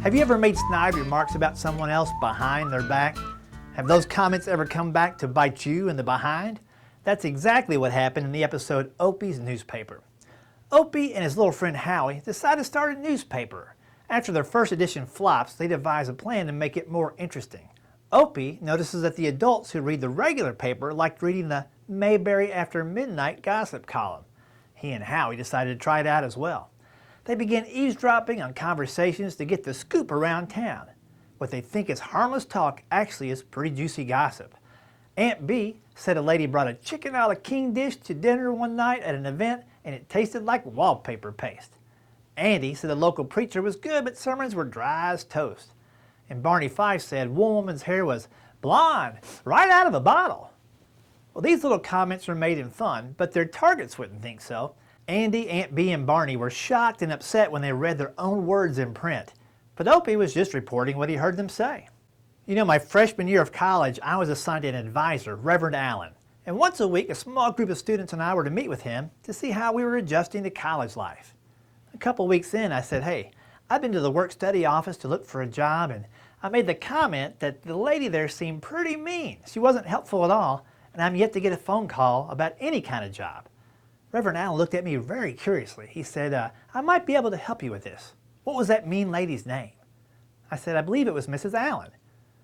Have you ever made snide remarks about someone else behind their back? Have those comments ever come back to bite you in the behind? That's exactly what happened in the episode Opie's Newspaper. Opie and his little friend Howie decided to start a newspaper. After their first edition flops, they devised a plan to make it more interesting. Opie notices that the adults who read the regular paper liked reading the Mayberry After Midnight gossip column. He and Howie decided to try it out as well. They began eavesdropping on conversations to get the scoop around town. What they think is harmless talk actually is pretty juicy gossip. Aunt B said a lady brought a chicken a la king dish to dinner one night at an event and it tasted like wallpaper paste. Andy said the local preacher was good but sermons were dry as toast. And Barney Fife said one woman's hair was blonde, right out of a bottle. Well, these little comments were made in fun, but their targets wouldn't think so. Andy, Aunt B, and Barney were shocked and upset when they read their own words in print. But Opie was just reporting what he heard them say. You know, my freshman year of college, I was assigned an advisor, Reverend Allen. And once a week, a small group of students and I were to meet with him to see how we were adjusting to college life. A couple weeks in, I said, hey, I've been to the work-study office to look for a job, and I made the comment that the lady there seemed pretty mean. She wasn't helpful at all, and I'm yet to get a phone call about any kind of job. Reverend Allen looked at me very curiously. He said, I might be able to help you with this. What was that mean lady's name? I said, I believe it was Mrs. Allen.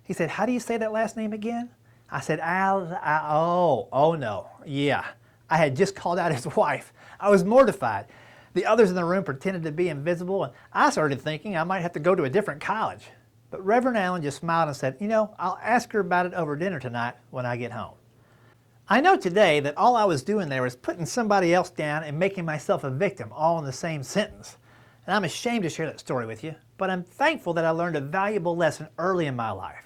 He said, how do you say that last name again? I said, oh no, yeah. I had just called out his wife. I was mortified. The others in the room pretended to be invisible, and I started thinking I might have to go to a different college. But Reverend Allen just smiled and said, you know, I'll ask her about it over dinner tonight when I get home. I know today that all I was doing there was putting somebody else down and making myself a victim all in the same sentence. And I'm ashamed to share that story with you, but I'm thankful that I learned a valuable lesson early in my life.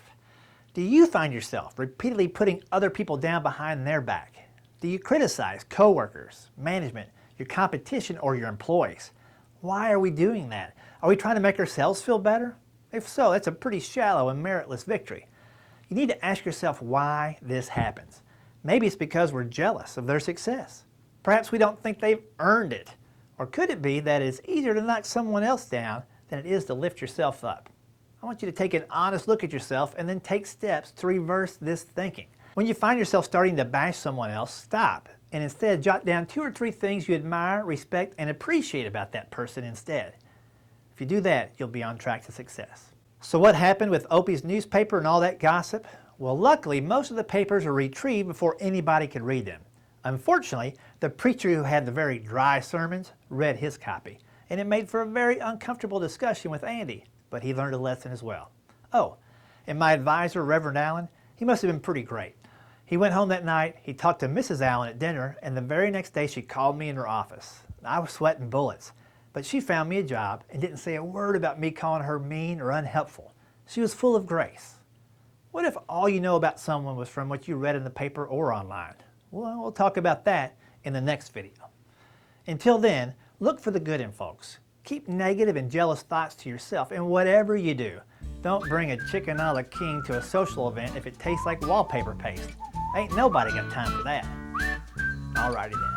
Do you find yourself repeatedly putting other people down behind their back? Do you criticize coworkers, management, your competition, or your employees? Why are we doing that? Are we trying to make ourselves feel better? If so, that's a pretty shallow and meritless victory. You need to ask yourself why this happens. Maybe it's because we're jealous of their success. Perhaps we don't think they've earned it. Or could it be that it's easier to knock someone else down than it is to lift yourself up? I want you to take an honest look at yourself and then take steps to reverse this thinking. When you find yourself starting to bash someone else, stop and instead jot down 2 or 3 things you admire, respect, and appreciate about that person instead. If you do that, you'll be on track to success. So what happened with Opie's newspaper and all that gossip? Well, luckily, most of the papers were retrieved before anybody could read them. Unfortunately, the preacher who had the very dry sermons read his copy, and it made for a very uncomfortable discussion with Andy, but he learned a lesson as well. Oh, and my advisor, Reverend Allen, he must have been pretty great. He went home that night, he talked to Mrs. Allen at dinner, and the very next day she called me in her office. I was sweating bullets, but she found me a job and didn't say a word about me calling her mean or unhelpful. She was full of grace. What if all you know about someone was from what you read in the paper or online? Well, we'll talk about that in the next video. Until then, look for the good in folks. Keep negative and jealous thoughts to yourself, and whatever you do, don't bring a chicken a la king to a social event if it tastes like wallpaper paste. Ain't nobody got time for that. Alrighty then.